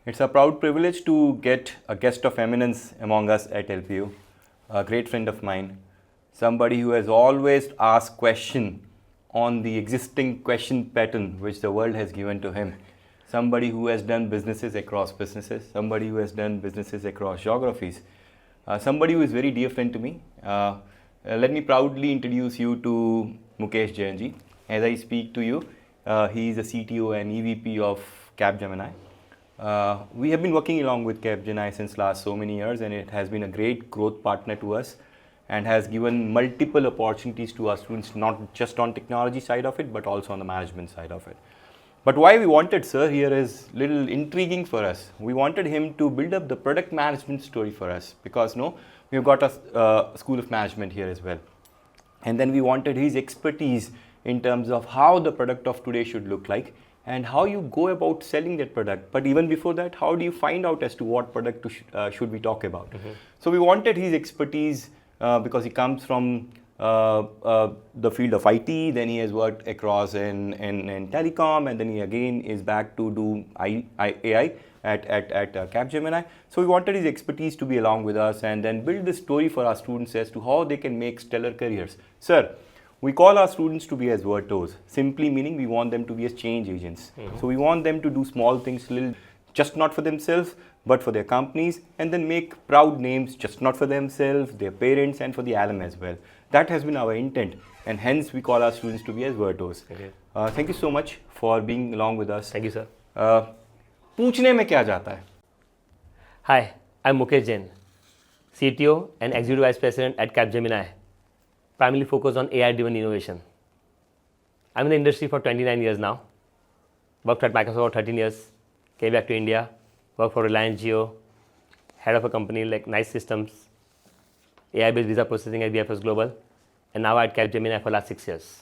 It's a proud privilege to get a guest of eminence among us at LPU, a great friend of mine, somebody who has always asked question on the existing question pattern which the world has given to him, somebody who has done businesses across businesses, somebody who has done businesses across geographies, somebody who is very dear friend to me. Let me proudly introduce you to Mukesh Jain ji. As I speak to you, he is the CTO and EVP of Capgemini. We have been working along with Capgemini since last so many years, and it has been a great growth partner to us and has given multiple opportunities to our students, not just on technology side of it, but also on the management side of it. But why we wanted Sir here is little intriguing for us. We wanted him to build up the product management story for us because we've got a school of management here as well. And then we wanted his expertise in terms of how the product of today should look like and how you go about selling that product. But even before that, how do you find out as to what product should we talk about? So we wanted his expertise because he comes from the field of IT, then he has worked across in telecom, and then he again is back to do AI at Capgemini. So we wanted his expertise to be along with us and then build the story for our students as to how they can make stellar careers. Sir, we call our students to be as Vertos, simply meaning we want them to be as change agents. So we want them to do small things, little, just not for themselves, but for their companies, and then make proud names, just not for themselves, their parents, and for the alum as well. That has been our intent, and hence we call our students to be as Vertos. Thank you so much for being along with us. Thank you, sir. पूछने में क्या जाता है? Hi, I'm Mukesh Jain, CTO and Executive Vice President at Capgemini, primarily focused on AI-driven innovation. I'm in the industry for 29 years now. Worked at Microsoft for 13 years, came back to India, worked for Reliance Jio, head of a company like Nice Systems, AI-based visa processing at BFS Global, and now at Capgemini for the last 6 years.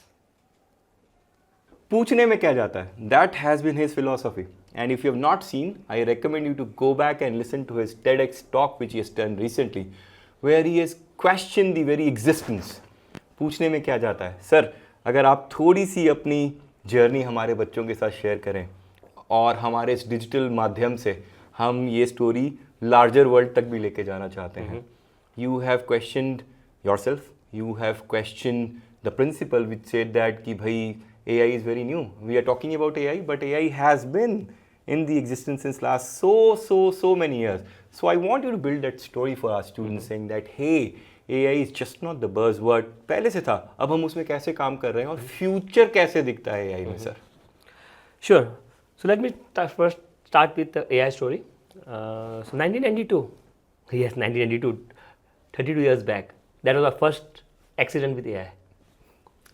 पूछने में क्या जाता है? That has been his philosophy. And if you have not seen, I recommend you to go back and listen to his TEDx talk which he has done recently, where he has questioned the very existence. पूछने में क्या जाता है? Sir, अगर आप थोड़ी सी अपनी journey हमारे बच्चों के साथ शेयर करें और हमारे इस डिजिटल माध्यम से हम ये स्टोरी लार्जर वर्ल्ड तक भी लेके जाना चाहते हैं. You have questioned yourself. You have questioned the principle which said that कि भाई AI is very new. We are talking about AI, but AI has been in the existence since last so many years. So I want you to build that story for our students, saying that hey, AI is just not the buzzword. पहले से था, अब हम उसमें कैसे काम कर रहे हैं और फ्यूचर कैसे दिखता है AI में sir? Sure. So let me first start with the AI story. So 1992, yes, 1992, 32 years back, that was our first accident with AI.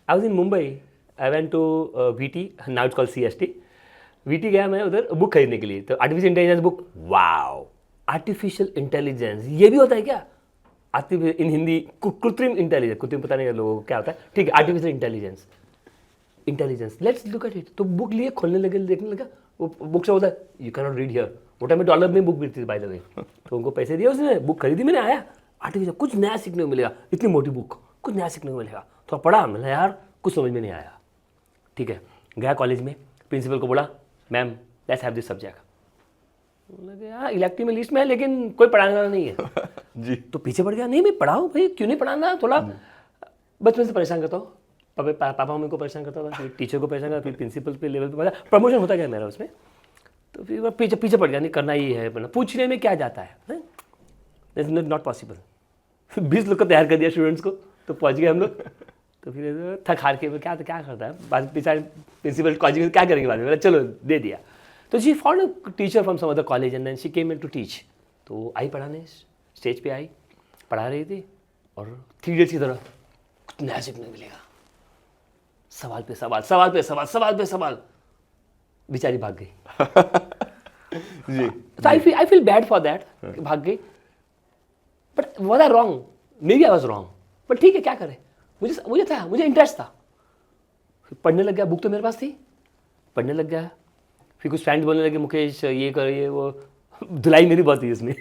I was in Mumbai. I went to VT, now it's called CST. VT गया मैं उधर book खरीदने के लिए, तो artificial intelligence book, wow, artificial intelligence ये भी होता है क्या? इन हिंदी कृत्रिम इंटेलिजेंस, कृत्रिम पता नहीं लोगों को क्या होता है, ठीक है, artificial intelligence, let's look at it. तो बुक लिए, खोलने लगे, देखने लगा, वो बुक से बोलता है you can not read here. वो टाइम में डॉलर में बुक मिलती थी बाय द वे, तो उनको पैसे दिए, उसने बुक खरीदी, मैंने आया आर्टिफिशियल, कुछ नया सीखने को मिलेगा, इतनी मोटी बुक, कुछ नया सीखने को मिलेगा. थोड़ा पढ़ा, मैंने यार कुछ समझ में नहीं आया. ठीक है, गया कॉलेज में, प्रिंसिपल को बोला ma'am let's have this subject. बोला यार इलेक्टिव में लिस्ट में है लेकिन कोई पढ़ाने वाला नहीं है जी. तो पीछे पड़ गया, नहीं मैं पढ़ाऊँ भाई, क्यों नहीं पढ़ाना, थोड़ा बचपन से परेशान करता हूँ, पापा मम्मी को परेशान करता था, फिर टीचर को परेशान करता, फिर प्रिंसिपल पे लेवल पे, प्रमोशन होता गया मेरा उसमें. तो फिर वह पीछे पड़ गया, नहीं करना ही है, पूछने में क्या जाता है, नॉट पॉसिबल. 20 लोग को तैयार कर दिया स्टूडेंट्स को, तो पहुँच गए हम लोग. तो फिर थक हार के क्या करता है, बाद पिछाड़ी प्रिंसिपल कॉलेज में क्या करेंगे बाद में, चलो दे दिया. तो she found a teacher from some other college and then she came in to teach. So I पढ़ाने, स्टेज पे आई, पढ़ा रही थी, और 3 इडियट्स की तरह कुछ नया सीखने मिलेगा, सवाल पे सवाल, बेचारी भाग गई. जी. तो I feel bad for that, भाग गई. But was I wrong? Maybe I was wrong, but ठीक है, क्या करें, मुझे इंटरेस्ट था. फिर पढ़ने लग गया, बुक तो मेरे पास थी, पढ़ने लग गया. फिर कुछ फ्रेंड्स बोलने लगे मुकेश ये कर, ये वो, धुलाई मेरी बहुत थी इसमें.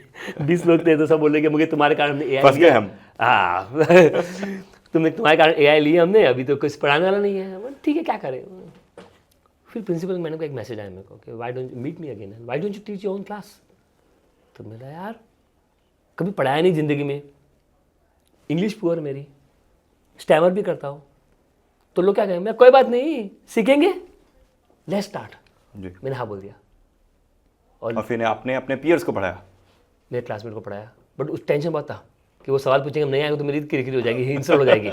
20 लोग थे तो सब बोल रहे मुझे तुम्हारे कारण AI फंस गए हम. हाँ तुम्हारे कारण AI लिए हमने, अभी तो कुछ पढ़ाने वाला नहीं है. ठीक है, क्या करें. फिर प्रिंसिपल मैडम का एक मैसेज आया मेरे को कि why don't you meet me again, why don't you teach your own class. तो मेरा यार कभी पढ़ाया नहीं ज़िंदगी में, इंग्लिश पुअर मेरी, स्टैमर भी करता हूँ, तो लोग क्या कहेंगे, मैं कोई बात नहीं सीखेंगे, लेट्स स्टार्ट। जी। मैंने हाँ बोल दिया और फिर आपने अपने पीयर्स को पढ़ाया? मेरे क्लासमेट को पढ़ाया, बट उस टेंशन बहुत था कि वो सवाल पूछेंगे, हम नहीं आएंगे तो मेरी किरकिरी हो जाएगी, इंसल्ट हो जाएगी,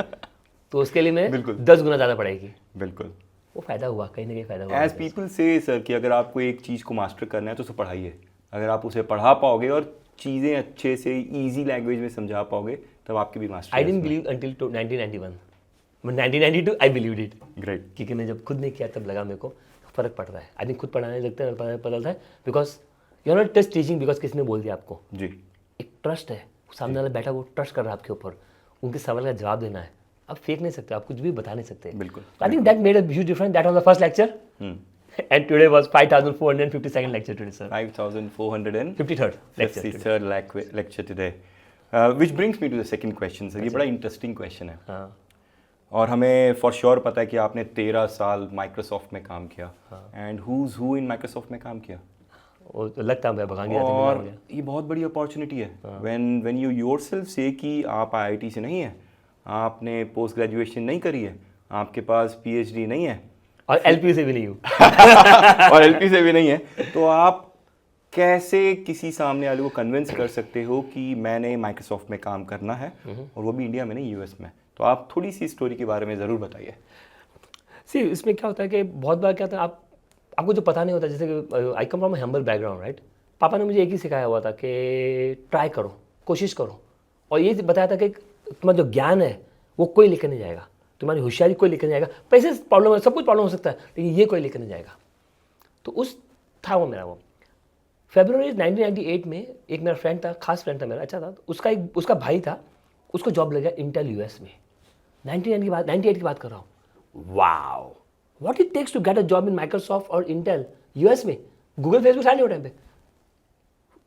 तो उसके लिए मैं बिल्कुल। 10 गुना ज़्यादा पढ़ाई की। बिल्कुल। वो फ़ायदा हुआ, कहीं ना कहीं फ़ायदा हुआ। एज पीपल से सर कि अगर आपको एक चीज़ को मास्टर करना है तो उसे पढ़ाइए। अगर आप उसे पढ़ा पाओगे और चीज़ें अच्छे से ईजी लैंग्वेज में समझा पाओगे तब आपकी भी master. I didn't believe until 1991, but 1992 I believed it. Great. क्योंकि मैं जब खुद नहीं किया तब लगा मेरे को फ़र्क पड़ रहा है। आई थिंक खुद पढ़ाने लगता है पता चलता है, because you are not just teaching because किसी ने बोल दिया आपको। जी। एक ट्रस्ट है, सामने वाला बैठा वो ट्रस्ट कर रहा है आपके ऊपर, उनके सवाल का जवाब देना है, आप फेक नहीं सकते, आप कुछ भी बता नहीं सकते। बिल्कुल। I think that made a huge difference. That was the first lecture and today was 5452nd lecture today, sir. 5453rd 53rd lecture today. Which brings me to the second question, sir. ये बड़ा interesting question है। हाँ और हमें for sure पता है कि आपने 13 साल माइक्रोसॉफ्ट में काम किया। And who's who in Microsoft में काम किया? वो तो लगता है भगवान की और ये बहुत बड़ी अपॉर्चुनिटी है। when you yourself say कि आप IIT से नहीं है, आपने पोस्ट ग्रेजुएशन नहीं करी है, आपके पास PhD नहीं है और LP से भी नहीं हूँ और LP से भी नहीं है, तो आप कैसे किसी सामने वाले को कन्विंस कर सकते हो कि मैंने माइक्रोसॉफ्ट में काम करना है और वो भी इंडिया में नहीं US में? तो आप थोड़ी सी स्टोरी के बारे में ज़रूर बताइए। सी इसमें क्या होता है कि बहुत बार क्या होता है, आपको जो पता नहीं होता, जैसे कि I come from humble background, right. पापा ने मुझे एक ही सिखाया हुआ था कि ट्राई करो, कोशिश करो, और ये बताया था कि तुम्हारा जो ज्ञान है वो कोई लेकर नहीं जाएगा, तुम्हारी होशियारी कोई लेकर नहीं जाएगा, पैसे प्रॉब्लम है, सब कुछ प्रॉब्लम हो सकता है, लेकिन ये कोई लेकर नहीं जाएगा। तो उस था वो मेरा वो फरवरी 1998 में एक मेरा फ्रेंड था, खास फ्रेंड था मेरा, अच्छा था, तो उसका भाई था, उसको जॉब लग गया इंटेल US में। 98 की बात कर रहा हूँ। Wow, what it takes to get a job in Microsoft और इंटेल US में। गूगल फेसबुक सारे टाइम पे।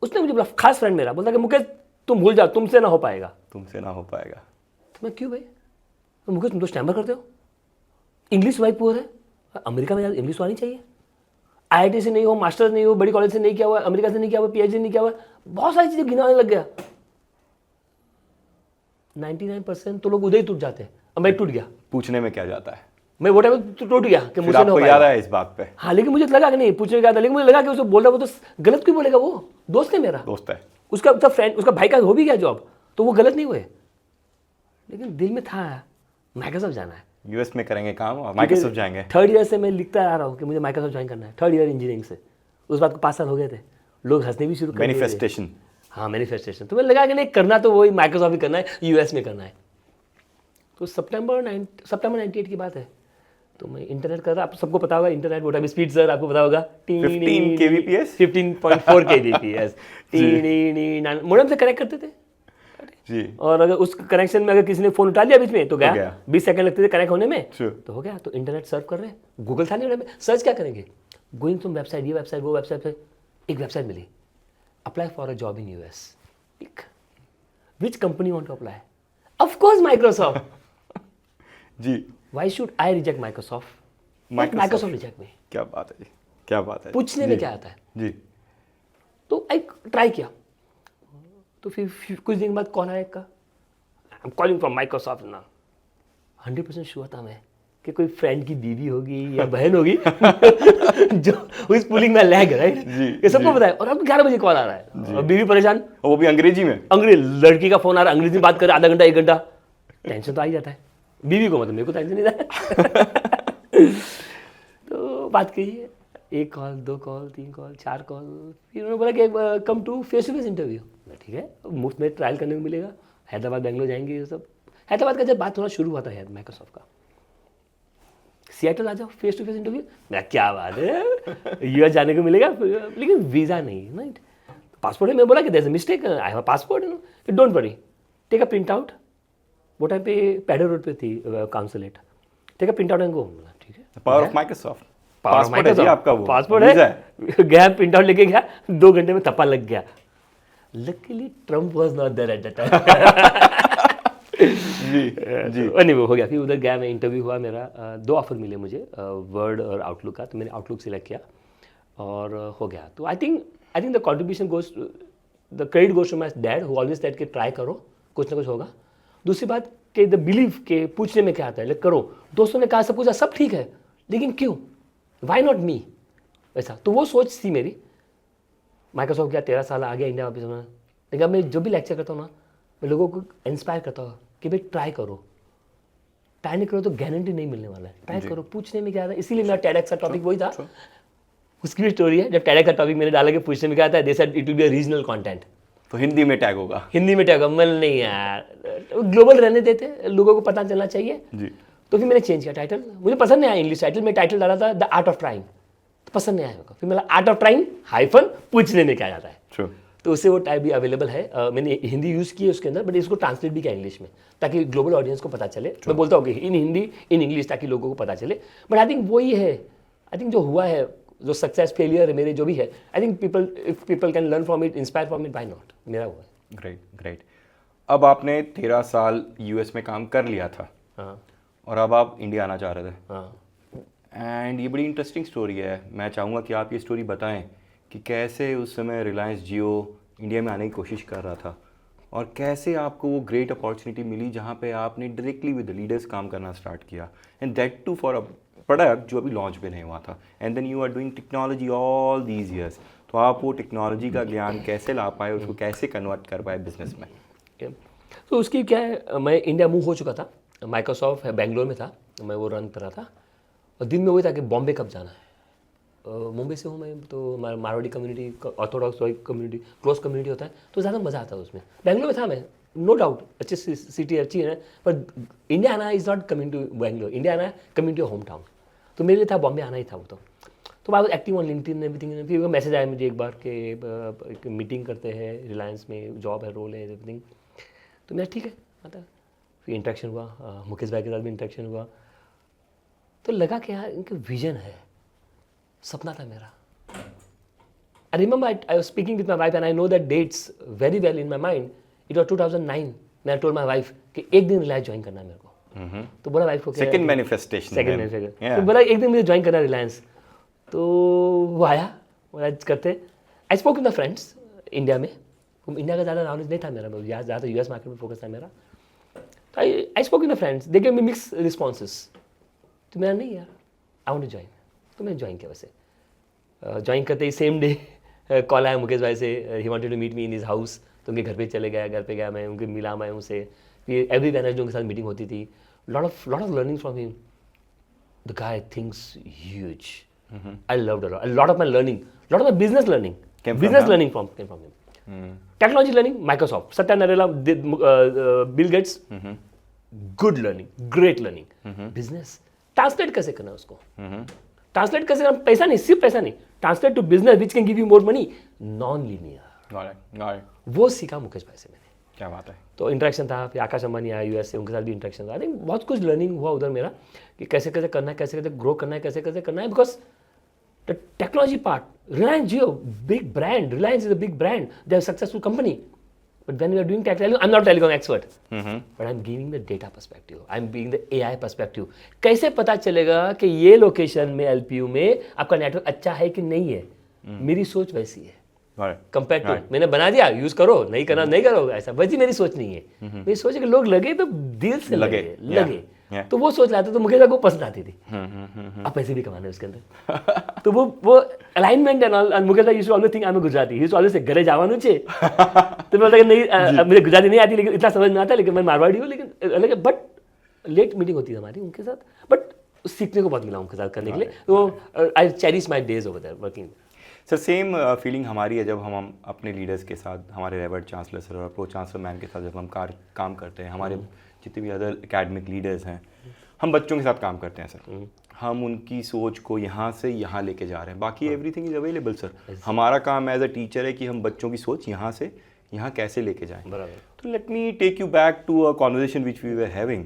उसने मुझे बोला, खास फ्रेंड मेरा, बोलता कि मुकेश तुम भूल जाओ, तुमसे ना हो पाएगा। तुमसे ना हो पाएगा। तो मैं क्यों भाई? तो मुकेश तुम तो स्टैमर करते हो, इंग्लिश वाइट पुअर है, अमेरिका में इंग्लिश तो आनी चाहिए, IIT से नहीं हो, मास्टर्स नहीं हो, बड़ी कॉलेज से नहीं किया हुआ, अमेरिका से नहीं किया हुआ, PhD नहीं किया हुआ, बहुत सारी चीज़ें गिनाने लग गया। 99% तो लोग उधर ही टूट जाते हैं, अब मैं टूट गया। पूछने में क्या जाता है? मैं वो टाइम टूट गया कि मुझे आपको याद आया इस बात पे? हाँ, लेकिन मुझे लगा कि नहीं पूछने का था, लेकिन मुझे लगा कि उसे बोल रहा, वो तो गलत क्यों बोलेगा, वो दोस्त है मेरा, दोस्त है, उसका फ्रेंड, उसका भाई का हो भी गया जॉब, तो वो गलत नहीं हुए, लेकिन दिल में था माइक्रोसॉफ्ट जाना है, US में करेंगे काम और माइक्रोसॉफ्ट जाएंगे। 3rd ईयर से मैं लिखता आ रहा हूँ कि मुझे माइक्रोसॉफ्ट ज्वाइन करना है, 3rd ईयर इंजीनियरिंग से। उस बात को 5 साल हो गए थे, लोग हंसने भी शुरू कर दिए थे। मैनिफेस्टेशन। हाँ, मैनिफेस्टेशन। तो मैंने लगा कि नहीं करना तो वही माइक्रोसॉफ्ट ही करना है, US में करना है। तो सितंबर 98 की बात है, तो मैं इंटरनेट कर रहा, आप सबको पता होगा इंटरनेट वो टाइम स्पीड, सर आपको पता होगा 15 kbps 15.4 kbps मोडेम से कनेक्ट करते थे जी। और अगर उस कनेक्शन में अगर किसी ने फोन उठा लिया बीच में तो गया, 20 सेकंड लगते थे कनेक्ट होने में, तो हो गया। तो इंटरनेट सर्फ कर रहे हैं, गूगल था नहीं, सर्च क्या करेंगे, गोइंग टू वेबसाइट, ये वेबसाइट वो वेबसाइट पे एक वेबसाइट मिली, apply for a job in US। Which company want to apply? Of course Microsoft ji. Why should I reject Microsoft? Microsoft reject me. क्या बात है जी, क्या बात है। पूछने में क्या आता है जी। तो एक ट्राई किया, तो फिर कुछ दिन बाद कॉल आया का, I am calling from Microsoft ना। 100% श्योर था मैं कि कोई फ्रेंड की बीवी होगी या बहन होगी जो इस पुलिंग में लैग, राइट, ये सबको पता है। और अब 11 बजे कॉल आ रहा है और बीवी परेशान, और वो भी अंग्रेजी में, अंग्रेजी लड़की का फोन आ रहा है, अंग्रेजी में बात कर आधा घंटा 1 घंटा, टेंशन तो आ ही जाता है। बीवी को मतलब, मेरे को टेंशन नहीं था। तो बात कही, 1 कॉल 2 कॉल 3 कॉल 4 कॉल, फिर उन्होंने बोला कि come to face to face interview. ठीक है, मुफ्त में ट्रायल करने को मिलेगा, हैदराबाद बेंगलोर जाएंगे ये सब। हैदराबाद का जब बात थोड़ा शुरू हुआ था माइक्रोसॉफ्ट का, सिएटल आ जाओ फेस टू फेस इंटरव्यू। मैं क्या बात है, US जाने को मिलेगा, लेकिन वीज़ा नहीं, राइट, पासपोर्ट है। मैं बोला कि there is a mistake, I have a passport, you know, don't worry, take a print out. वो टाइम पे पैडर रोड पे थी consulate, take a print out and go. ठीक है, पावर ऑफ माइक्रोसॉफ्ट, पासपोर्ट है जी आपका, वो पासपोर्ट है। गया प्रिंट आउट लेके गया, 2 घंटे में थप्पा लग गया। Luckily Trump was not there at that time. जी नहीं वो हो गया, फिर उधर गया मैं, इंटरव्यू हुआ मेरा, 2 ऑफर मिले मुझे, वर्ड और आउटलुक का, तो मैंने आउटलुक सिलेक्ट किया और हो गया। तो I think the contribution goes, the credit goes to my dad who always said कि ट्राई करो, कुछ ना कुछ होगा। दूसरी बात कि द बिलीव के पूछने में क्या आता है, करो। दोस्तों ने कहा, सब पूछा, सब ठीक है, लेकिन क्यों, वाई नॉट मी, ऐसा। तो वो सोच थी मेरी। माइक्रोसॉफ्ट गया, 13 साल आ गया इंडिया वापस में, लेकिन अब मैं जो भी लेक्चर करता हूँ ना, मैं लोगों को इंस्पायर करता हूँ कि भाई ट्राई करो, ट्राई नहीं करो तो गारंटी नहीं मिलने वाला है, ट्राई करो, पूछने में क्या आता है। इसीलिए मेरा TEDx का टॉपिक वही था। उसकी भी स्टोरी है, जब TEDx का टॉपिक मैंने डाला कि पूछने में क्या आता है, they said it will be a regional content, तो हिंदी में टैग होगा। हिंदी में टैग, मैं नहीं यार, ग्लोबल रहने देते, लोगों को पता चलना चाहिए जी। तो फिर मैंने चेंज किया टाइटल। मुझे पसंद नहीं आया इंग्लिश टाइटल, मैं टाइटल डाला था द आर्ट ऑफ ट्राइंग, तो पसंद नहीं आया मेरे को। फिर मेरा आर्ट ऑफ ट्राइंग हाइफन पूछने में क्या जाता है, True. तो उससे वो टाइप भी अवेलेबल है। मैंने हिंदी यूज़ की है उसके अंदर, बट इसको ट्रांसलेट भी किया इंग्लिश में, ताकि ग्लोबल ऑडियंस को पता चले। मैं बोलता हूँ कि इन हिंदी इन इंग्लिश, ताकि लोगों को पता चले। बट आई थिंक वही है, आई थिंक जो हुआ है, जो सक्सेस फेलियर है मेरे जो भी है, I think people, if people can learn from it, inspire from it, why not, मेरा हुआ है। Great great. अब आपने 13 साल US में काम कर लिया था, हाँ और अब आप इंडिया आना चाह रहे थे, हाँ। एंड ये बड़ी इंटरेस्टिंग स्टोरी है। मैं चाहूँगा कि आप ये स्टोरी बताएं कि कैसे उस समय रिलायंस जियो इंडिया में आने की कोशिश कर रहा था, और कैसे आपको वो ग्रेट अपॉर्चुनिटी मिली जहाँ पे आपने डायरेक्टली विद लीडर्स काम करना स्टार्ट किया, and that too for a product जो अभी लॉन्च भी नहीं हुआ था, and then you are doing technology all these years. तो आप वो टेक्नोलॉजी का ज्ञान कैसे ला पाए, उसको कैसे कन्वर्ट कर पाए बिजनेस में? तो उसकी क्या है, मैं इंडिया मूव हो चुका था, माइक्रोसॉफ्ट बेंगलोर में था, मैं वो रन कर रहा था, और दिन में वही था कि बॉम्बे कब जाना है। मुंबई से हूँ मैं, तो Marwari community, Orthodox community, close community होता है, तो ज़्यादा मज़ा आता है उसमें। बेंगलोर में था मैं, नो डाउट, अच्छी सिटी अच्छी है, पर इंडिया आना is not coming to Bangalore, India आना कमिंग टू होम टाउन। तो मेरे लिए था बॉम्बे आना ही था वो। तो I was active on LinkedIn everything. फिर वो मैसेज आया मुझे एक बार कि मीटिंग करते हैं रिलायंस में, जॉब है, रोल है, एवरीथिंग। तो मैं ठीक है आता। फिर इंटरेक्शन हुआ, मुकेश भाई के साथ भी इंटरेक्शन हुआ, तो लगा कि यार इनका विजन है, सपना था मेरा। I remember I was speaking with my wife and I know that dates very well in my mind. It was 2009। मैं टोल्ड माय वाइफ कि एक दिन रिलायंस ज्वाइन करना है मेरे को। तो बोला वाइफ को, सेकंड मैनिफेस्टेशन, तो बोला एक दिन मुझे ज्वाइन करना है रिलायंस। तो वो आया, बोला करते। I spoke with my friends India में, इंडिया का ज़्यादा नॉलेज नहीं था मेरा, ज़्यादा US मार्केट में फोकस था मेरा। तो I spoke with my friends, they give me mix responses. तो मेरा नहीं यार, आई वांट टू ज्वाइन। तो मैंने ज्वाइन किया। वैसे ज्वाइन करते ही सेम डे कॉल आया मुकेश भाई से, he wanted to meet me in his house. तो उनके घर पे चले गया, घर पे गया मैं, उनके मिला मैं उनसे। फिर एवरी वेडनेसडे उनके साथ मीटिंग होती थी। Lot of learning from him. The guy thinks huge. I loved a lot of my learning, lot of my business learning, business learning from him. Technology learning, Microsoft, Satya Nadella, Bill Gates, good learning, great learning. Business translate कैसे करना है उसको, translate कैसे करना, पैसा नहीं, सिर्फ पैसा नहीं, translate to business which can give you more money, non linear. वो सीखा मुकेश भाई से मैंने। क्या बात है। तो इंटरेक्शन था। फिर आकाश अंबानी आया US से, उनके साथ भी इंटरेक्शन था। आई थिंक बहुत कुछ लर्निंग हुआ उधर मेरा, कि कैसे कैसे करना है, कैसे कैसे ग्रो करना है, कैसे कैसे करना है। Because the technology part, Reliance Jio, big brand, Reliance is a big brand, they are successful company. But when we are doing technology, I'm not telecom expert, but I'm giving the data perspective, I'm giving the AI perspective. कैसे पता चलेगा कि ये location में LPU में आपका network अच्छा है कि नहीं है? मेरी सोच वैसी है। कंपेयर टू, मैंने बना दिया, यूज करो, नहीं करना नहीं करो, ऐसा वैसी मेरी सोच नहीं है। मेरी सोच है कि लोग लगे तो दिल से लगे। तो वो सोच लाते, तो मुकेश भाई को पसंद आती थी। अब पैसे भी कमाने उसके अंदर। तो वो अलाइनमेंट एंड ऑल। मुकेश भाई used to always think I am a Gujarati, he used to always say घरे जावानुं छे। तो मैं बोलता नहीं, मुझे गुजराती नहीं आती, लेकिन इतना समझ में आता है, लेकिन मैं मारवाड़ी हूँ। लेकिन बट लेट मीटिंग होती है हमारी उनके साथ, बट सीखने को बहुत मिला उनके साथ करने के लिए। तो I cherish my days over there working. Sir same feeling हमारी है जब हम अपने लीडर्स के साथ, हमारे रेवर्ड चांसलर सर और प्रो चांसलर मैम के साथ जब हम काम करते हैं, हमारे जितने भी अदर एकेडमिक लीडर्स हैं, हम बच्चों के साथ काम करते हैं सर। हम उनकी सोच को यहाँ से यहाँ लेके जा रहे हैं, बाकी एवरीथिंग इज अवेलेबल सर। हमारा काम एज अ टीचर है कि हम बच्चों की सोच यहाँ से यहाँ कैसे लेके जाएं। बराबर। तो let me take you back to a conversation which we were having,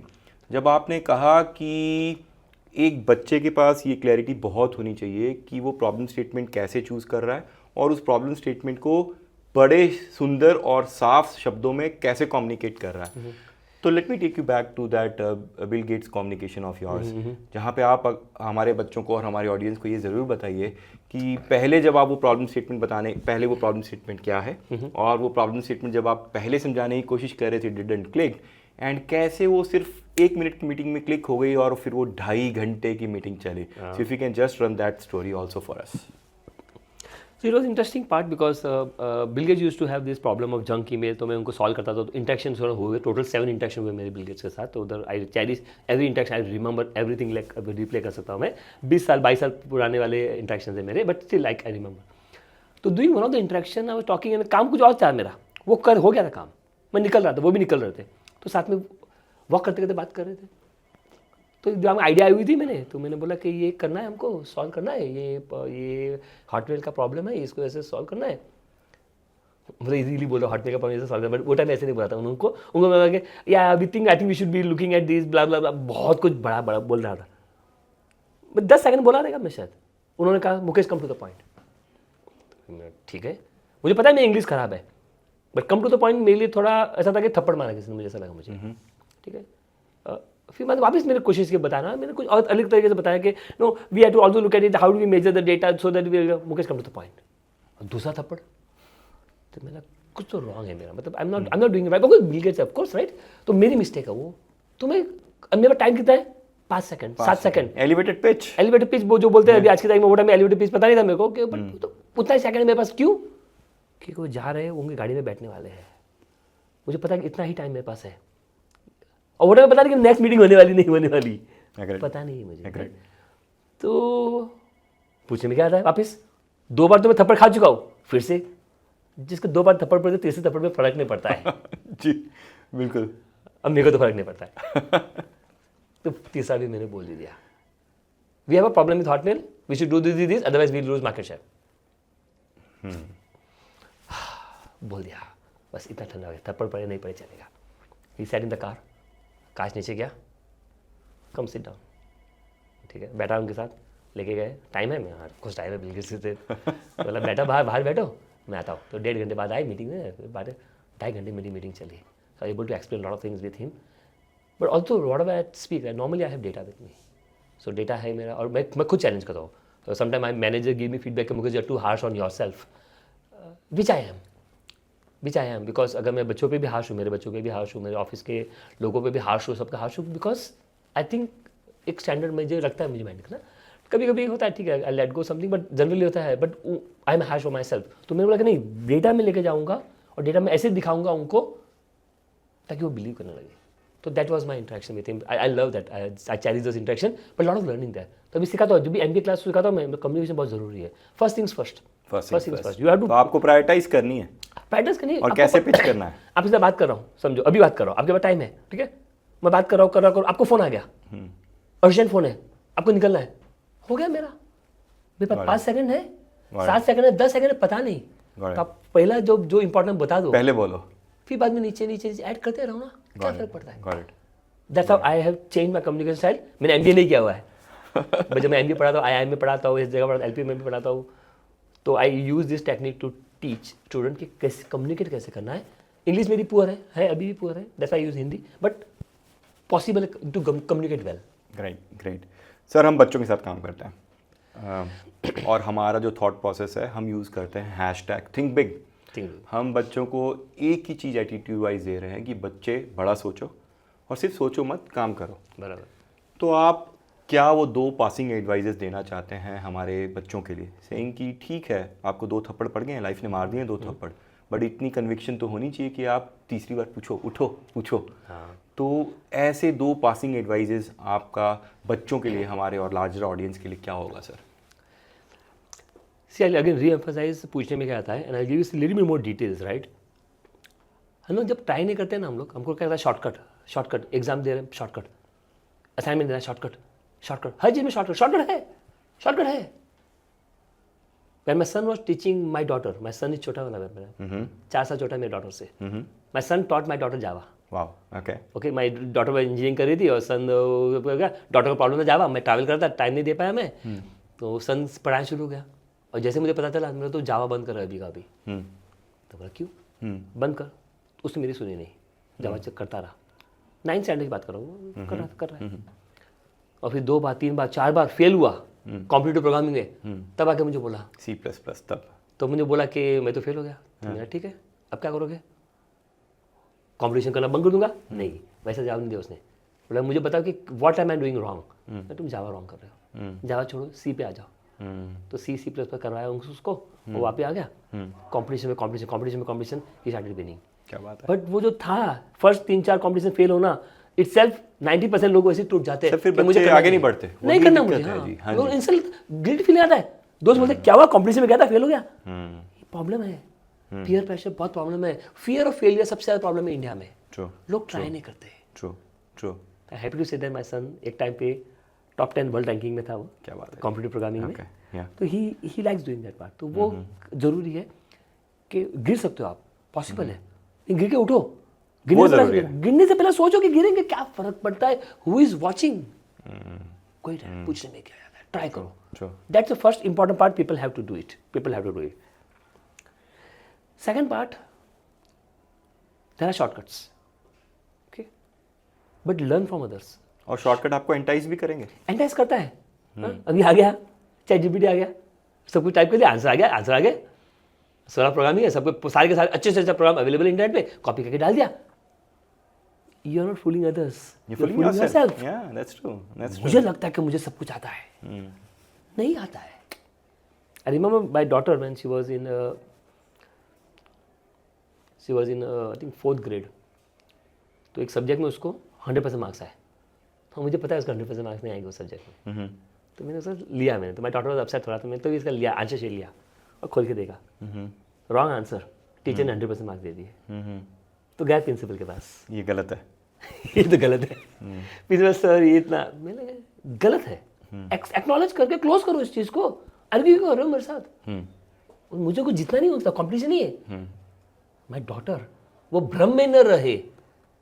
जब आपने कहा कि एक बच्चे के पास ये क्लैरिटी बहुत होनी चाहिए कि वो प्रॉब्लम स्टेटमेंट कैसे चूज़ कर रहा है, और उस प्रॉब्लम स्टेटमेंट को बड़े सुंदर और साफ शब्दों में कैसे कम्युनिकेट कर रहा है। तो let me take you back to that Bill Gates communication of yours, जहाँ पे आप हमारे बच्चों को और हमारे ऑडियंस को ये ज़रूर बताइए कि पहले जब आप वो प्रॉब्लम स्टेटमेंट पहले वो प्रॉब्लम स्टेटमेंट क्या है, और वो प्रॉब्लम स्टेटमेंट जब आप पहले समझाने की कोशिश कर रहे थे डिडंट क्लिक, एंड कैसे वो सिर्फ 1 मिनट की मीटिंग में क्लिक हो गई और फिर वो 2.5 घंटे की मीटिंग चली. So if you can just run that story also for us. So it was interesting part because Bill Gates used to have this problem of junk email, तो मैं उनको सॉल्व करता था. तो इंटरेक्शन हो गए, टोटल 7 इंटरेक्शन हुए मेरे बिल गेट्स के साथ. तो उधर I cherish every interaction, I remember everything, like replay कर सकता हूँ मैं. 20 साल 22 साल पुराने वाले इंटरेक्शन है मेरे, but still like I remember. तो doing one of the interaction I was talking, and काम कुछ और था मेरा, वो हो गया था काम, मैं निकल रहा था, वो भी निकल रहे थे. तो साथ में वॉक करते करते बात कर रहे थे. तो जो हमें आइडिया आई हुई थी तो मैंने बोला कि ये करना है, हमको सॉल्व करना है, ये हॉटमेल का प्रॉब्लम है, इसको ऐसे सॉल्व करना है. मतलब इजीली बोल रहा हॉटमेल का प्रॉब्लम ऐसे सॉल्व करना, बट वो टाइम ऐसे नहीं बोला था उनको लगा कि या I think we should be looking at this blah blah blah, बहुत कुछ बड़ा बड़ा बोल रहा था. बट 10 सेकंड बोला रहेगा मैं शायद. उन्होंने कहा Mukesh come to the point. ठीक है, मुझे पता है मेरी इंग्लिश खराब है, but come to the point मेरे लिए थोड़ा ऐसा था कि थप्पड़ मारा किसी ने, मुझे ऐसा लगा मुझे. ठीक है, फिर मैंने वापस मैंने कोशिश की बताना, मैंने कुछ और अलग तरीके से बताया कि no we have to also look at it, how do we measure the data so that we Mukesh come to the point. और दूसरा थप्पड़, तो मेरा कुछ तो रॉन्ग है मेरा, मतलब I am not doing right, because Bill Gates of course right. तो मेरी मिस्टेक है वो. तो मैं मेरा टाइम कितना है, 5 सेकंड 7 सेकंड. एलिवेटेड पिच वो जो बोलते हैं अभी आज के टाइम में, वो टाइम में एलिवेटेड पिच पता नहीं था मेरे को कि तो उतना ही सेकंड मेरे पास. क्यों? क्योंकि वो जा रहे हैं, उनकी गाड़ी में बैठने वाले हैं. मुझे पता है कि इतना ही टाइम मेरे पास है, और वो टाइम पता नहीं कि नेक्स्ट मीटिंग होने वाली नहीं होने वाली, पता नहीं मुझे. तो पूछने में क्या आता है वापस, 2 बार तो मैं थप्पड़ खा चुका हूँ, फिर से जिसको 2 बार थप्पड़ पड़ते, तीसरे थप्पड़ में फर्क नहीं पड़ता है. जी बिल्कुल. अब मेरे को तो फर्क नहीं पड़ता है. तो तीसरा भी मैंने बोल दिया, we have a problem with Hotmail, we should do this otherwise we lose market share. बोल दिया, बस इतना ठंडा हो गया, थप्पड़ पड़े नहीं पड़े चलेगा. He sat in the car, कांच नीचे गया, कम सिट डाउन. ठीक है, बैठा उनके साथ, लेके गए. टाइम है, मैं कुछ टाइम है बिल गेट्स से. बोला बैठा बाहर बैठो, मैं आता हूँ. तो 1.5 घंटे बाद आई मीटिंग में, बाद 2.5 घंटे मेरी मीटिंग चली. So able to explain lot of things with him, but also whatever I speak normally I have data with me. So data है मेरा, और मैं खुद चैलेंज करता हूँ. तो sometime my manager give me feedback Mukesh you are too harsh on yourself, which I am, because अगर मैं बच्चों पे भी हार्श हूँ, मेरे बच्चों पे भी हार्श हूँ, मेरे ऑफिस के लोगों पे भी हार्श हूँ, सबका हार्श हूँ, बिकॉज आई थिंक एक स्टैंडर्ड मुझे लगता है, मुझे माइंड ना कभी कभी होता है, ठीक है I let go something, but generally होता है, but I am harsh on my self. तो मैंने बोला कि नहीं, डेटा में लेके जाऊँगा और डेटा में ऐसे दिखाऊंगा उनको ताकि वो बिलीव करने लगे. तो that was my interaction with him. I love that, I cherish this interaction, but lot of learning that. तो अभी सिखाता हूँ, जो भी MBA क्लास सिखाता हूँ मैं, कम्युनिकेशन बहुत जरूरी है. First things first, you have to. तो आपको प्रायोरिटाइज करनी है, प्रायोरिटाइज करनी है, और कैसे पिच करना है. आपसे मैं बात कर रहा हूँ, समझो अभी बात कर रहा हूँ, आपके पास टाइम है, ठीक है, मैं बात कर रहा हूँ, आपको फोन आ गया, अर्जेंट फोन है, आपको निकलना है, हो गया मेरे पास 5 सेकंड है, 7 सेकंड है, 10 सेकंड है, पता नहीं. तो आप पहला जो इंपॉर्टेंट बता दो, पहले बोलो, फिर बाद में नीचे ऐड करते रहो ना, क्या फर्क पड़ता है. That's how I have change my communication style. मैंने MBA नहीं किया हुआ है, बट जब मैं MBA पढ़ाता हूँ, IIM में पढ़ाता हूँ, इस जगह पर LP में भी पढ़ाता हूँ, तो I use this technique to teach student कि कैसे कम्युनिकेट कैसे करना है. इंग्लिश मेरी पुअर है, अभी भी पुअर है, that's I use Hindi, but possible to communicate well. Great sir. हम बच्चों के साथ काम करते हैं, और हमारा जो थॉट प्रोसेस है, हम यूज़ करते हैं हैशटैग थिंक बिग. हम बच्चों को एक ही चीज़ एटीट्यूड वाइज दे रहे हैं कि बच्चे बड़ा सोचो, और सिर्फ सोचो मत, काम करो. बराबर. तो आप क्या वो 2 पासिंग एडवाइजेस देना चाहते हैं हमारे बच्चों के लिए, सेइंग कि ठीक है आपको 2 थप्पड़ पड़ गए हैं, लाइफ ने मार दिए 2 थप्पड़, बट इतनी कन्विक्शन तो होनी चाहिए कि आप तीसरी बार पूछो. हाँ. तो ऐसे 2 पासिंग एडवाइजेस आपका बच्चों के लिए, हमारे और लार्जर ऑडियंस के लिए क्या होगा सर? सी आई अगेन री-एम्फसाइज पूछने में क्या आता है, and I give you little bit more details, right. हम लोग जब ट्राई नहीं करते ना, हमको क्या कहता है, शॉर्टकट. एग्जाम दे रहे हैं, शॉर्टकट. असाइनमेंट देना, शॉर्टकट. हर चीज़ में शॉर्टकट है. When my son was teaching my daughter, my son is छोटा वाला मेरा, 4 साल छोटा मेरे डॉटर से. My son taught my daughter Java. Wow, okay. My daughter engineering कर रही थी, और सन डॉटर को प्रॉब्लम था जावा, मैं ट्रैवल करता, टाइम नहीं दे पाया मैं, तो सन पढ़ाना शुरू हो गया. और जैसे मुझे पता चला, मेरा तो जावा बंद कर रहा है अभी का अभी. तो बोला क्यों बंद कर, उसने मेरी सुनी नहीं, जावा चेक करता रहा. 9th स्टैंडर्ड की बात कर रहा हूँ, कर रहा है। और फिर 2 बार 3 बार 4 बार फेल हुआ कंप्यूटर प्रोग्रामिंग में, तब आके मुझे बोला C++ तब तो मुझे बोला कि मैं तो फेल हो गया। तो मैंने ठीक है, अब क्या करोगे? कंपटीशन करना बंद कर दूंगा? नहीं, वैसा जवाब नहीं दिया उसने। बोला मुझे बताओ कि what am I doing wrong. तुम जावा रॉन्ग कर रहे हो, जावा छोड़ो, सी पे आ जाओ। तो C++ करवाया उसको, वो वहाँ पे आ गया। Competition he started winning. क्या बात है। बट वो जो था फर्स्ट 3-4 कंपटीशन फेल होना इटसेल्फ 90% लोग ऐसे टूट जाते हैं फिर कि बच्चे आगे नहीं बढ़ते, नहीं वही करना दिक्कत मुझे। है जी। हाँ वो जी। इंसल्ट गिल्ट फील आता है। दोस्त बोलते क्या हुआ, कंपटीशन में गया था फेल हो गया। प्रॉब्लम है, पीयर प्रेशर बहुत प्रॉब्लम है। फियर ऑफ फेलियर सबसे ज़्यादा प्रॉब्लम है इंडिया में। ट्रू लोग ट्राई नहीं करते। True. I happy to say that my son एक टाइम पे टॉप 10 वर्ल्ड रैंकिंग में था वो। क्या बात है। कंप्यूटर प्रोग्रामिंग में। yeah. तो he likes doing that part. तो वो जरूरी है कि गिर सकते हो आप, पॉसिबल है, लेकिन गिर के उठो। गिरने से पहले सोचो कि गिरेंगे, क्या फर्क पड़ता है, हु इज वॉचिंग, कोई पूछने में क्या जाता है, ट्राई करो। That's the first important part, people have to do it. Second part, there are shortcuts, okay, but learn from others. और शॉर्टकट आपको एंटाइज भी करेंगे। एंटाइज करता है। अभी आ गया ChatGPT आ गया, सब कुछ टाइप कर दिया, आंसर आ गया। सारा प्रोग्रामिंग है, सबको सारे के सारे अच्छे से अच्छा प्रोग्राम अवेलेबल इंटरनेट पे, कॉपी करके डाल दिया। You are not fooling others, you are fooling yourself. या दैट्स ट्रू। मुझे लगता है कि मुझे सब कुछ आता है, नहीं आता है। I remember my daughter when she was in I think 4th grade. तो एक सब्जेक्ट में उसको 100% मार्क्स आए। तो मुझे पता है उसका 100% मार्क्स नहीं आएंगे उस सब्जेक्ट में। तो मैंने उसको लिया, तो माय डॉटर वाज अपसेट थोड़ा, तो मैंने तो इसका लिया, आंसर शीट लिया और खोल के देखा, रॉन्ग आंसर। टीचर ने 100% मार्क्स दे दिए। तो गया प्रिंसिपल के पास, ये गलत है। ये तो गलत है। प्रिंसिपल सर ये इतना, मैंने कहा गलत है, एक्नॉलेज करके क्लोज करो इस चीज को, आर्ग्यू क्यों कर रहे हो मेरे साथ? और मुझे कुछ जितना नहीं होता, कॉम्पिटिशन नहीं है। माय डॉटर वो भ्रम में न रहे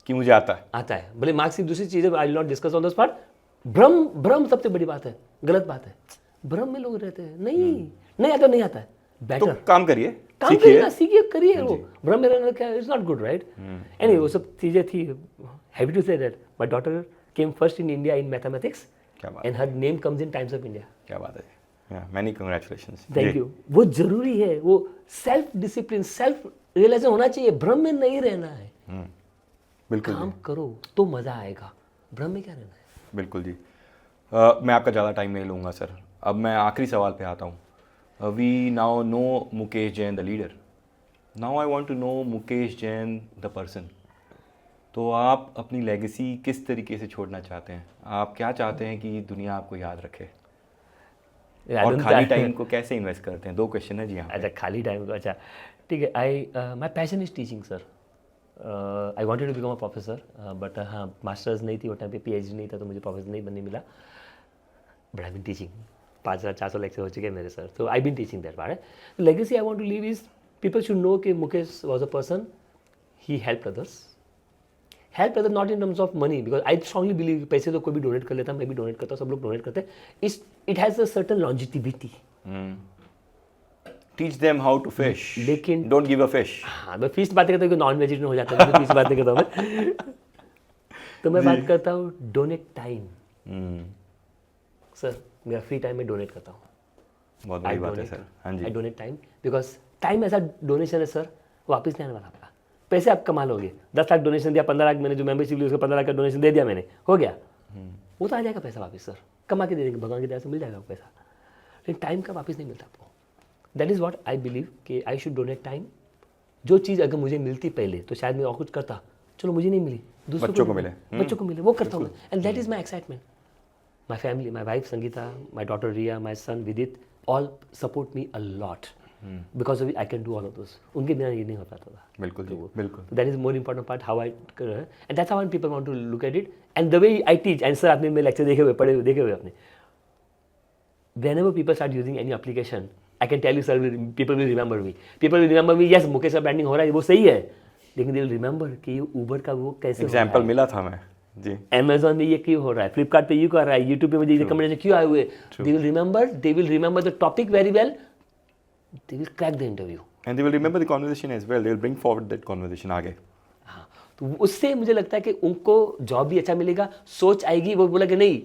कि मुझे आता है। भले मार्क्स की दूसरी चीज़ है, I will not discuss on this part. भ्रम सबसे बड़ी बात है, गलत बात है। भ्रम में लोग रहते हैं, नहीं आता है, बेटर तो काम करिए, सीखिए, करिए। वो भ्रम में रहना क्या, it's not good, right? Anyway, वो सब चीज़ें थी। Happy to say that my daughter came first in India in mathematics, and her name comes in Times of India. क्या बात है, मैनी कांग्रेचुलेशंस। Thank you. वो जरूरी है, वो सेल्फ डिसिप्लिन, सेल्फ रियलाइजेशन होना चाहिए। भ्रम में नहीं रहना है, बिल्कुल काम करो तो मजा आएगा, भ्रम में क्या रहना है। बिल्कुल जी। मैं आपका ज़्यादा टाइम नहीं लूँगा सर। अब मैं आखिरी सवाल पे आता हूँ। We now know Mukesh Jain the leader, now I want to know Mukesh Jain the person. तो आप अपनी लेगेसी किस तरीके से छोड़ना चाहते हैं? आप क्या चाहते हैं कि दुनिया आपको याद रखे? और खाली टाइम को कैसे इन्वेस्ट करते हैं? 2 क्वेश्चन है जी यहाँ। अच्छा, खाली टाइम को, अच्छा ठीक है। My passion is teaching sir. I wanted to become a professor, but हाँ मास्टर्स नहीं थी वो टाइम पे, PhD नहीं था, तो मुझे प्रोफेसर नहीं बनने मिला। But I been teaching, 5400 lecture हो चुके हैं मेरे सर, तो I been teaching that part. Legacy I want to leave is people should know कि Mukesh was a person, he help others not in terms of money, because I strongly believe पैसे तो कोई भी डोनेट कर लेता, मैं भी डोनेट करता हूँ, सब लोग डोनेट करते हैं। It has a certain longevity. Teach them how to fish, लेकिन डोंट गिव अ फिश। हाँ, मैं फिश बातें करता हूँ, नॉन वेजिटेरियन हो जाता है, फिश बातें करता हूँ मैं। तो मैं बात करता हूँ डोनेट टाइम। सर मेरा फ्री टाइम में डोनेट करता हूँ, बहुत बड़ी बात है सर। हाँ जी, आई डोनेट टाइम, बिकॉज टाइम ऐसा डोनेशन है सर, वापस नहीं आने वाला आपका। पैसे आप कमा लोगे, 10 लाख डोनेशन दिया, 15 लाख मैंने जो मेंबरशिप ली उसका 15 लाख का डोनेशन दे दिया मैंने, हो गया, वो तो आ जाएगा पैसा वापस सर, कमा के दे देंगे, भगवान की दया से मिल जाएगा पैसा, लेकिन टाइम का वापस नहीं मिलता आपको। That is what I believe कि आई शुड डोनेट टाइम। जो चीज़ अगर मुझे मिलती पहले तो शायद मैं और कुछ करता, चलो मुझे नहीं मिली, दूसरों बच्चों को मिले, वो करता हूँ मैं, and that is my excitement. My family, my wife Sangeeta, my daughter Riya, my son Vidit, all support me a lot, because of I can do all of those. उनके बिना ये नहीं हो पाता था। बिल्कुल जी, बिल्कुल। That is more important part, how I, and that's how people want to look at it, and the way I teach. And sir आपने मेरे लेक्चर देखे हुए अपने, whenever people start using any application, I can tell you sir, people will remember me. People will remember me. Yes, Mukesh का branding हो रहा है, वो सही है, लेकिन they will remember कि ये Uber का वो कैसे एग्जाम्पल मिला था मैं जी। Amazon में ये क्यों हो रहा है, Flipkart पे ये कर रहा है, YouTube पे मुझे रिकमेंडेशन क्यों आए हुए, they will remember the topic very well. They will crack the interview. And they will remember the conversation as well. They will bring forward that conversation आगे. हाँ, तो उससे मुझे लगता है कि उनको जॉब भी अच्छा मिलेगा, सोच आएगी। वो बोला कि नहीं,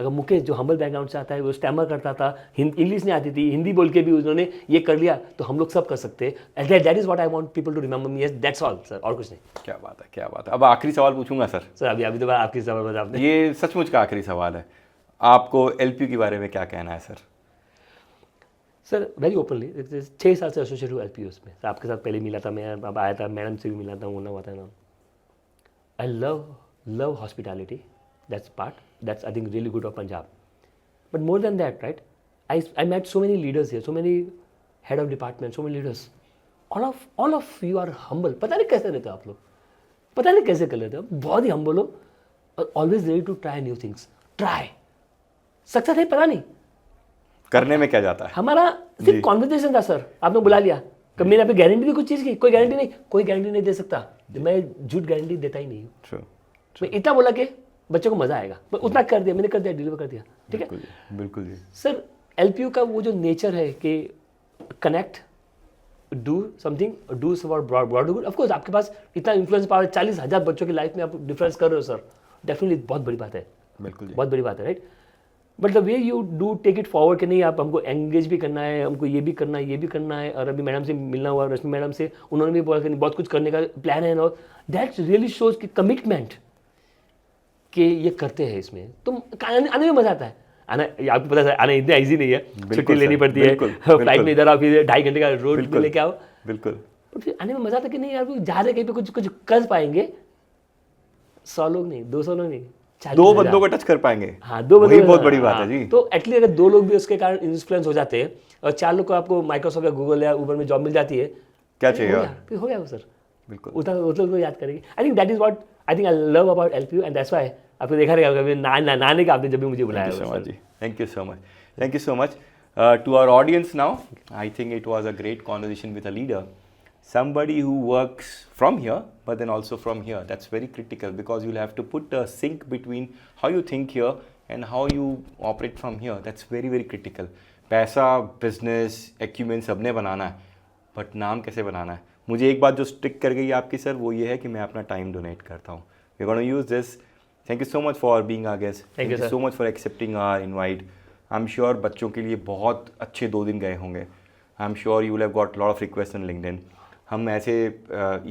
अगर मुकेश जो हम्बल बैकग्राउंड से आता है, वो स्टैमर करता था, इंग्लिश नहीं आती थी, हिंदी बोल के भी उन्होंने ये कर लिया, तो हम लोग सब कर सकते हैं। That is what I want people to remember me as, that's all sir, और कुछ नहीं। क्या बात है, क्या बात है। अब आखिरी सवाल पूछूंगा सर। सर अभी तो आपकी सवाल बता आपने। ये सचमुच का आखिरी सवाल है, आपको एलपीयू के बारे में क्या कहना है सर? सर वेरी ओपनली 6 साल से एसोसिएट हूँ एलपीयू में। आपके साथ पहले मिला था मैं, अब आया था, मैडम से भी मिला था, वो हुआ था ना। I love hospitality, that's part, that's I think really good of Punjab. But more than that, right, I met so many leaders here, so many head of department, so many leaders, all of you are humble. पता नहीं कैसे रहते हो आप लोग, पता नहीं कैसे कर लेते हो, बहुत ही हम्बल हो और always ready to try new things. Try success है पता नहीं, करने में क्या जाता है। हमारा सिर्फ कॉन्वर्सेशन था सर, आपने बुला लिया, कब मैंने आपकी गारंटी दी कुछ चीज़ की? कोई गारंटी नहीं, कोई गारंटी नहीं दे सकता, मैं झूठ गारंटी देता ही नहीं हूँ। True. मैं इतना बोला कि बच्चों को मजा आएगा, मैं उतना कर दिया, मैंने कर दिया, डिलीवर कर दिया, ठीक है। बिल्कुल जी। सर एलपीयू का वो जो नेचर है कि connect, do something, do broad good. Of course आपके पास इतना इन्फ्लुएंस पावर, 40,000 बच्चों की लाइफ में आप डिफरेंस कर रहे हो सर, डेफिनेटली बहुत बड़ी बात है, बिल्कुल जी। बहुत बड़ी बात है, right. But the way you do take it forward कि नहीं, आप हमको एंगेज भी करना है, हमको ये भी करना है, ये भी करना है। और अभी मैडम से मिलना हुआ, रश्मि मैडम से, उन्होंने भी बोला कि बहुत कुछ करने का प्लान है, और दैट रियली शोज कि कमिटमेंट कि ये करते हैं इसमें, तो आने में मजा आता है। आना, आपको पता है आना इतना ईजी नहीं है, छुट्टी लेनी पड़ती है, फ्लाइट में इधर आओ, फिर 2.5 घंटे का रोड में लेके आओ, बिल्कुल। तो फिर आने में मजा आता है कि नहीं यार जा रहे कहीं पे कुछ कर पाएंगे। 100 लोग नहीं, 200 लोग नहीं, 2 बंदों को टच कर पाएंगे। हाँ, 2 बंदे, वही बहुत बड़ी बात है जी। तो एटलीस्ट अगर 2 लोग भी उसके कारण इन्फ्लुएंस हो जाते हैं और 4 लोग को आपको माइक्रोसॉफ्ट या गूगल या उबर में जॉब मिल जाती है, क्या चाहिए और? फिर हो गया वो सर, बिल्कुल। उतना को याद करेंगे। I think that is what I think I love about LPU, and that's why आपको देखा रहेगा कभी नाने का आपने जब भी मुझे बुलाया Thank you so much जी, thank you so much, thank you so much. To our audience now, I think it was a great conversation with a leader, somebody who works from here but then also from here. That's very critical because you'll have to put a sync between how you think here and how you operate from here. That's very very critical. पैसा, business, एक्यूमेंट सबने बनाना है, but नाम कैसे बनाना है? मुझे एक बात जो स्टिक कर गई आपकी सर, वो ये है कि मैं अपना टाइम डोनेट करता हूँ। We're going to use this. Thank you so much for being our guest. Thank you, sir. so much for accepting our invite. I'm sure बच्चों के लिए बहुत अच्छे 2 दिन गए होंगे। I'm sure you will have got lot of requests on LinkedIn. हम ऐसे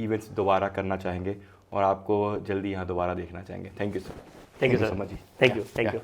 इवेंट्स दोबारा करना चाहेंगे और आपको जल्दी यहाँ दोबारा देखना चाहेंगे। Thank you sir. Thank you so much जी। Thank you.